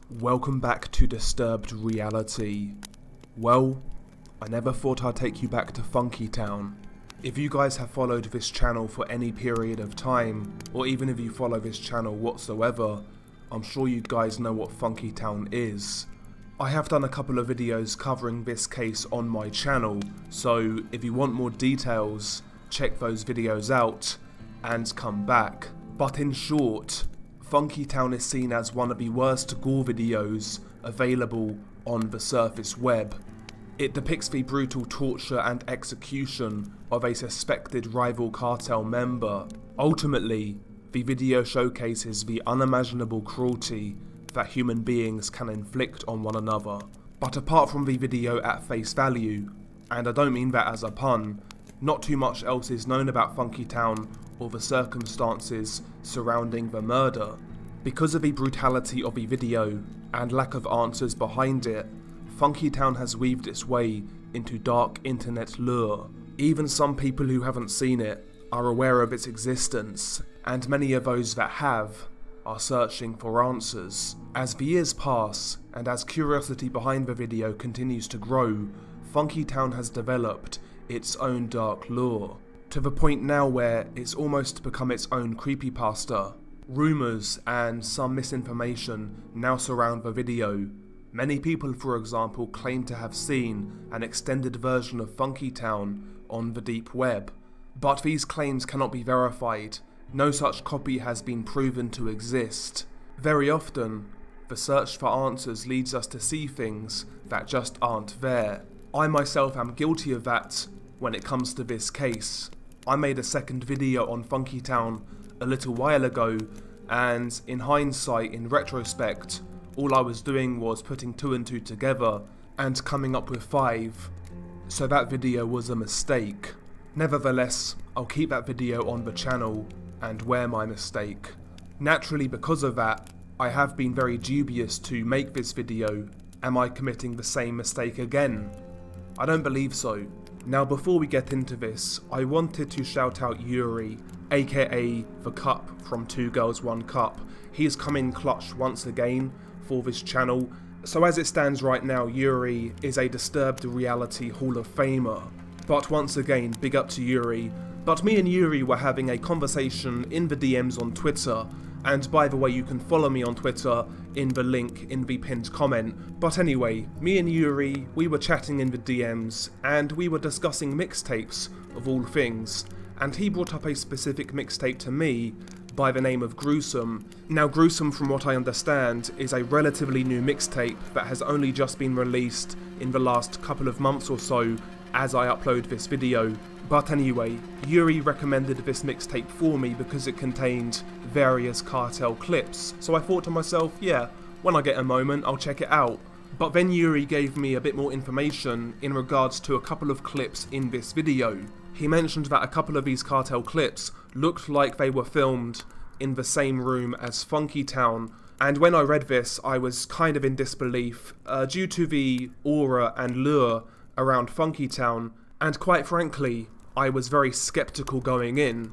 Welcome back to Disturbed Reality. Well, I never thought I'd take you back to Funkytown. If you guys have followed this channel for any period of time, or even if you follow this channel whatsoever, I'm sure you guys know what Funkytown is. I have done a couple of videos covering this case on my channel, so if you want more details, check those videos out and come back. But in short, Funkytown is seen as one of the worst gore videos available on the surface web. It depicts the brutal torture and execution of a suspected rival cartel member. Ultimately, the video showcases the unimaginable cruelty that human beings can inflict on one another. But apart from the video at face value, and I don't mean that as a pun, not too much else is known about Funkytown or the circumstances surrounding the murder. Because of the brutality of the video and lack of answers behind it, Funkytown has weaved its way into dark internet lore. Even some people who haven't seen it are aware of its existence, and many of those that have are searching for answers. As the years pass, and as curiosity behind the video continues to grow, Funkytown has developed its own dark lore, to the point now where it's almost become its own creepypasta. Rumours and some misinformation now surround the video. Many people, for example, claim to have seen an extended version of Funkytown on the deep web, but these claims cannot be verified. No such copy has been proven to exist. Very often, the search for answers leads us to see things that just aren't there. I myself am guilty of that when it comes to this case. I made a second video on Funkytown a little while ago, and in hindsight, in retrospect, all I was doing was putting 2 and 2 together and coming up with 5, so that video was a mistake. Nevertheless, I'll keep that video on the channel and wear my mistake. Naturally, because of that, I have been very dubious to make this video. Am I committing the same mistake again? I don't believe so. Now, before we get into this, I wanted to shout out Yuri, aka The Cup from 2 Girls 1 Cup. He has come in clutch once again for this channel. So as it stands right now, Yuri is a Disturbed Reality Hall of Famer. But once again, big up to Yuri. But me and Yuri were having a conversation in the DMs on Twitter, and by the way, you can follow me on Twitter in the link in the pinned comment. But anyway, me and Yuri, we were chatting in the DMs, and we were discussing mixtapes of all things, and he brought up a specific mixtape to me by the name of Gruesome. Now, Gruesome, from what I understand, is a relatively new mixtape that has only just been released in the last couple of months or so as I upload this video. But anyway, Yuri recommended this mixtape for me because it contained various Cartel clips, so I thought to myself, yeah, when I get a moment, I'll check it out. But then Yuri gave me a bit more information in regards to a couple of clips in this video. He mentioned that a couple of these Cartel clips looked like they were filmed in the same room as Funkytown, and when I read this, I was kind of in disbelief due to the aura and lure around Funkytown, and quite frankly, I was very skeptical going in,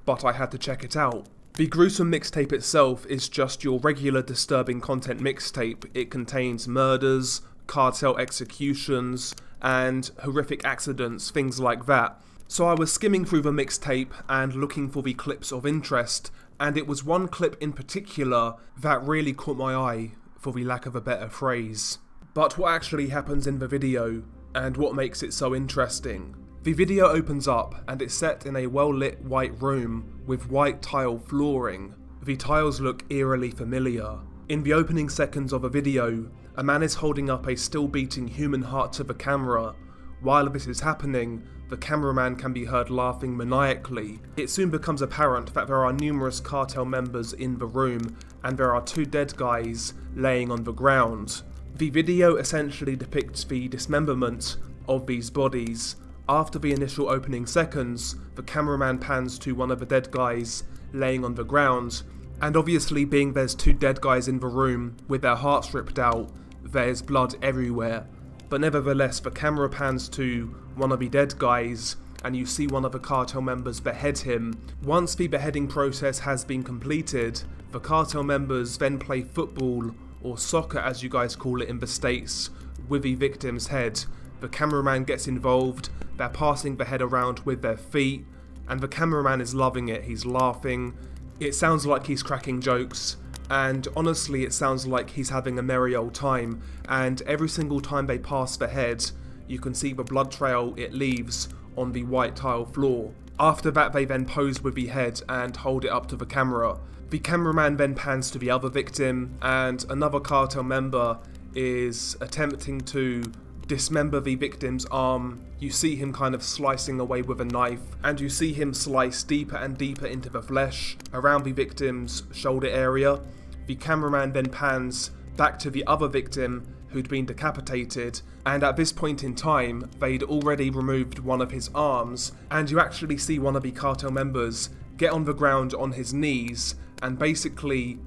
but I had to check it out. The Gruesome mixtape itself is just your regular disturbing content mixtape. It contains murders, cartel executions, and horrific accidents, things like that. So I was skimming through the mixtape and looking for the clips of interest, and it was one clip in particular that really caught my eye, for the lack of a better phrase. But what actually happens in the video, and what makes it so interesting? The video opens up and it's set in a well-lit white room with white tile flooring. The tiles look eerily familiar. In the opening seconds of a video, a man is holding up a still-beating human heart to the camera. While this is happening, the cameraman can be heard laughing maniacally. It soon becomes apparent that there are numerous cartel members in the room, and there are 2 dead guys laying on the ground. The video essentially depicts the dismemberment of these bodies. After the initial opening seconds, the cameraman pans to one of the dead guys laying on the ground, and obviously, being there's 2 dead guys in the room with their hearts ripped out, there's blood everywhere. But nevertheless, the camera pans to one of the dead guys, and you see one of the cartel members behead him. Once the beheading process has been completed, the cartel members then play football or socket as you guys call it in the States, with the victim's head. The cameraman gets involved, they're passing the head around with their feet, and the cameraman is loving it, he's laughing. It sounds like he's cracking jokes, and honestly it sounds like he's having a merry old time, and every single time they pass the head, you can see the blood trail it leaves on the white tile floor. After that they then pose with the head and hold it up to the camera. The cameraman then pans to the other victim, and another cartel member is attempting to dismember the victim's arm. You see him kind of slicing away with a knife, and you see him slice deeper and deeper into the flesh around the victim's shoulder area. The cameraman then pans back to the other victim who'd been decapitated, and at this point in time they'd already removed one of his arms, and you actually see one of the cartel members get on the ground on his knees and basically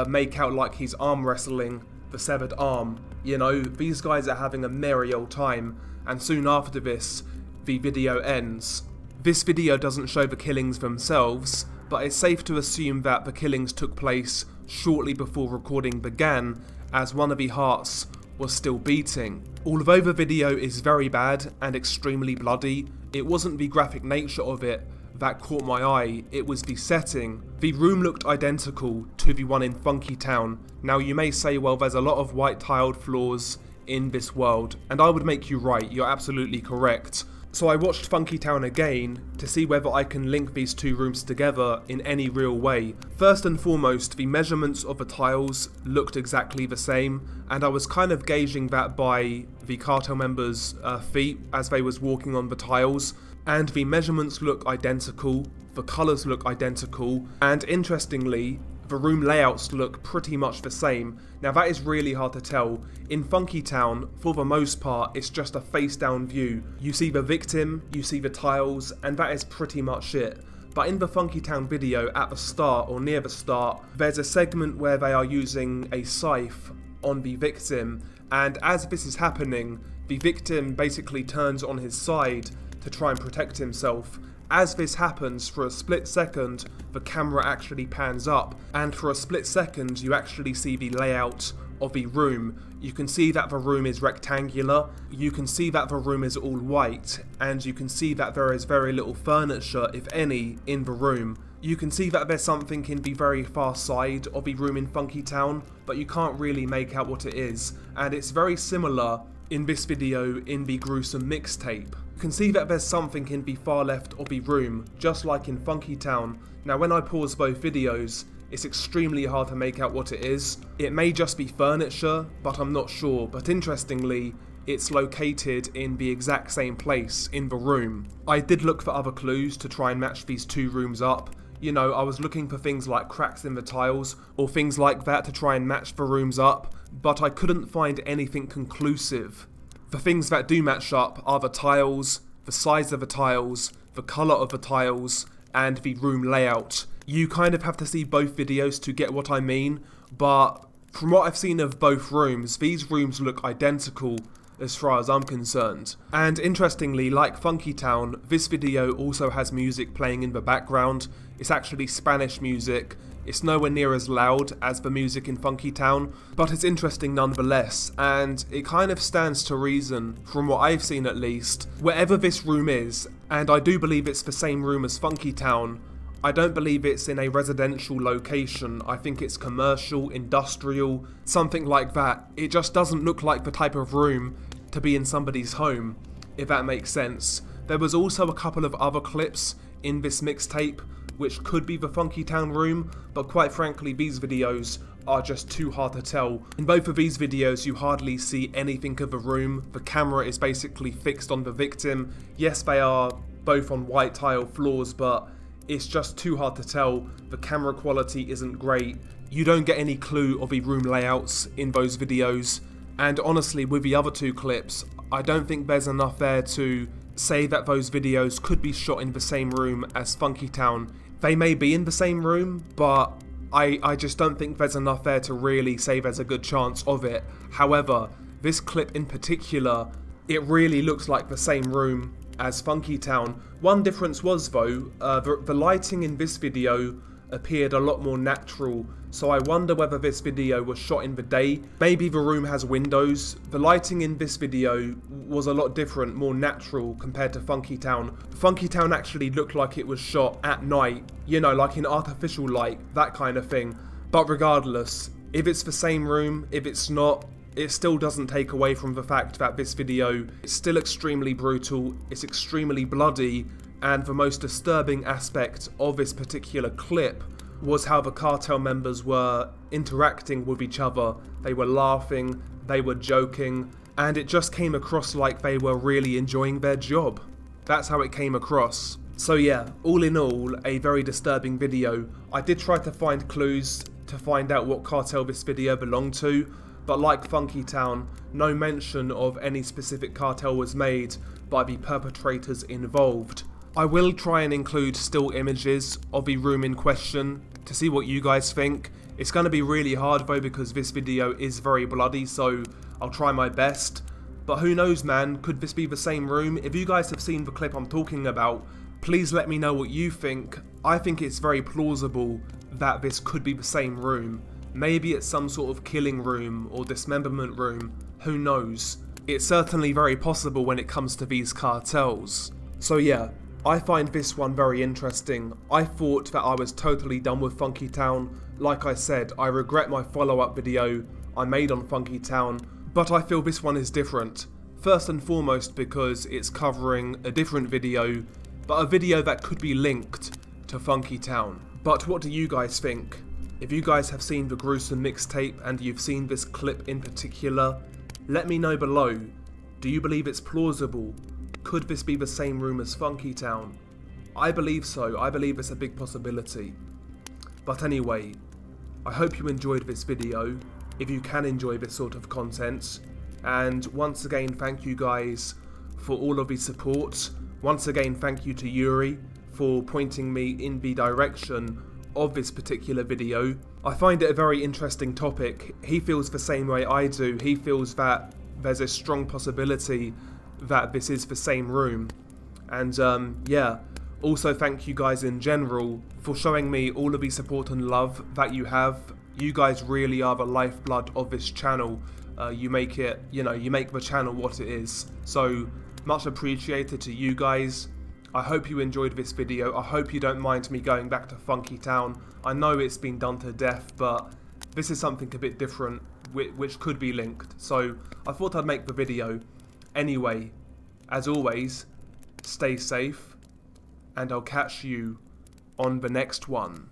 make out like he's arm wrestling the severed arm. You know, these guys are having a merry old time, and soon after this, the video ends. This video doesn't show the killings themselves, but it's safe to assume that the killings took place shortly before recording began, as one of the hearts was still beating. Although the video is very bad and extremely bloody, it wasn't the graphic nature of it that caught my eye, it was the setting. The room looked identical to the one in Funkytown. Now you may say, well, there's a lot of white tiled floors in this world, and I would make you right, you're absolutely correct. So I watched Funkytown again to see whether I can link these two rooms together in any real way. First and foremost, the measurements of the tiles looked exactly the same, and I was kind of gauging that by the cartel members' feet as they was walking on the tiles. And the measurements look identical, the colours look identical, and interestingly, the room layouts look pretty much the same. Now that is really hard to tell. In Funkytown, for the most part, it's just a face down view. You see the victim, you see the tiles, and that is pretty much it. But in the Funkytown video, at the start or near the start, there's a segment where they are using a scythe on the victim, and as this is happening, the victim basically turns on his side to try and protect himself. As this happens, for a split second, the camera actually pans up, and for a split second you actually see the layout of the room. You can see that the room is rectangular, you can see that the room is all white, and you can see that there is very little furniture, if any, in the room. You can see that there's something in the very far side of the room in Funkytown, but you can't really make out what it is, and it's very similar in this video in the gruesome mixtape. You can see that there's something in the far left of the room, just like in Funkytown. Now when I pause both videos, it's extremely hard to make out what it is. It may just be furniture, but I'm not sure. But interestingly, it's located in the exact same place in the room. I did look for other clues to try and match these two rooms up. You know, I was looking for things like cracks in the tiles, or things like that to try and match the rooms up, but I couldn't find anything conclusive. The things that do match up are the tiles, the size of the tiles, the colour of the tiles, and the room layout. You kind of have to see both videos to get what I mean, but from what I've seen of both rooms, these rooms look identical as far as I'm concerned. And interestingly, like Funkytown, this video also has music playing in the background. It's actually Spanish music. It's nowhere near as loud as the music in Funkytown, but it's interesting nonetheless, and it kind of stands to reason, from what I've seen at least, wherever this room is, and I do believe it's the same room as Funkytown, I don't believe it's in a residential location. I think it's commercial, industrial, something like that. It just doesn't look like the type of room to be in somebody's home, if that makes sense. There was also a couple of other clips in this mixtape which could be the Funkytown room, but quite frankly these videos are just too hard to tell. In both of these videos you hardly see anything of the room. The camera is basically fixed on the victim. Yes, they are both on white tile floors, but it's just too hard to tell. The camera quality isn't great. You don't get any clue of the room layouts in those videos, and honestly with the other two clips, I don't think there's enough there to say that those videos could be shot in the same room as Funkytown. They may be in the same room, but I just don't think there's enough there to really say there's a good chance of it. However, this clip in particular, it really looks like the same room as Funkytown. One difference was though, the lighting in this video appeared a lot more natural, so I wonder whether this video was shot in the day. Maybe the room has windows. The lighting in this video was a lot different, more natural compared to Funkytown. Funkytown actually looked like it was shot at night, you know, like in artificial light, that kind of thing. But regardless, if it's the same room, if it's not, it still doesn't take away from the fact that this video is still extremely brutal, it's extremely bloody, and the most disturbing aspect of this particular clip was how the Cartel members were interacting with each other. They were laughing, they were joking, and it just came across like they were really enjoying their job. That's how it came across. So yeah, all in all, a very disturbing video. I did try to find clues to find out what cartel this video belonged to, but like Funkytown, no mention of any specific cartel was made by the perpetrators involved. I will try and include still images of the room in question to see what you guys think. It's going to be really hard though because this video is very bloody, so I'll try my best. But who knows, man, could this be the same room? If you guys have seen the clip I'm talking about, please let me know what you think. I think it's very plausible that this could be the same room. Maybe it's some sort of killing room or dismemberment room, who knows. It's certainly very possible when it comes to these cartels. So yeah, I find this one very interesting. I thought that I was totally done with Funkytown. Like I said, I regret my follow-up video I made on Funkytown, but I feel this one is different. First and foremost because it's covering a different video, but a video that could be linked to Funkytown. But what do you guys think? If you guys have seen the gruesome mixtape and you've seen this clip in particular, let me know below. Do you believe it's plausible? Could this be the same room as Funkytown? I believe so. I believe it's a big possibility. But anyway, I hope you enjoyed this video, if you can enjoy this sort of content. And once again, thank you guys for all of the support. Once again, thank you to Yuri for pointing me in the direction of this particular video. I find it a very interesting topic. He feels the same way I do. He feels that there's a strong possibility that this is the same room. And yeah, also thank you guys in general for showing me all of the support and love that you have. You guys really are the lifeblood of this channel. You make it, you know, you make the channel what it is. So much appreciated to you guys. I hope you enjoyed this video. I hope you don't mind me going back to Funkytown. I know it's been done to death, but this is something a bit different which could be linked. So I thought I'd make the video. Anyway, as always, stay safe, and I'll catch you on the next one.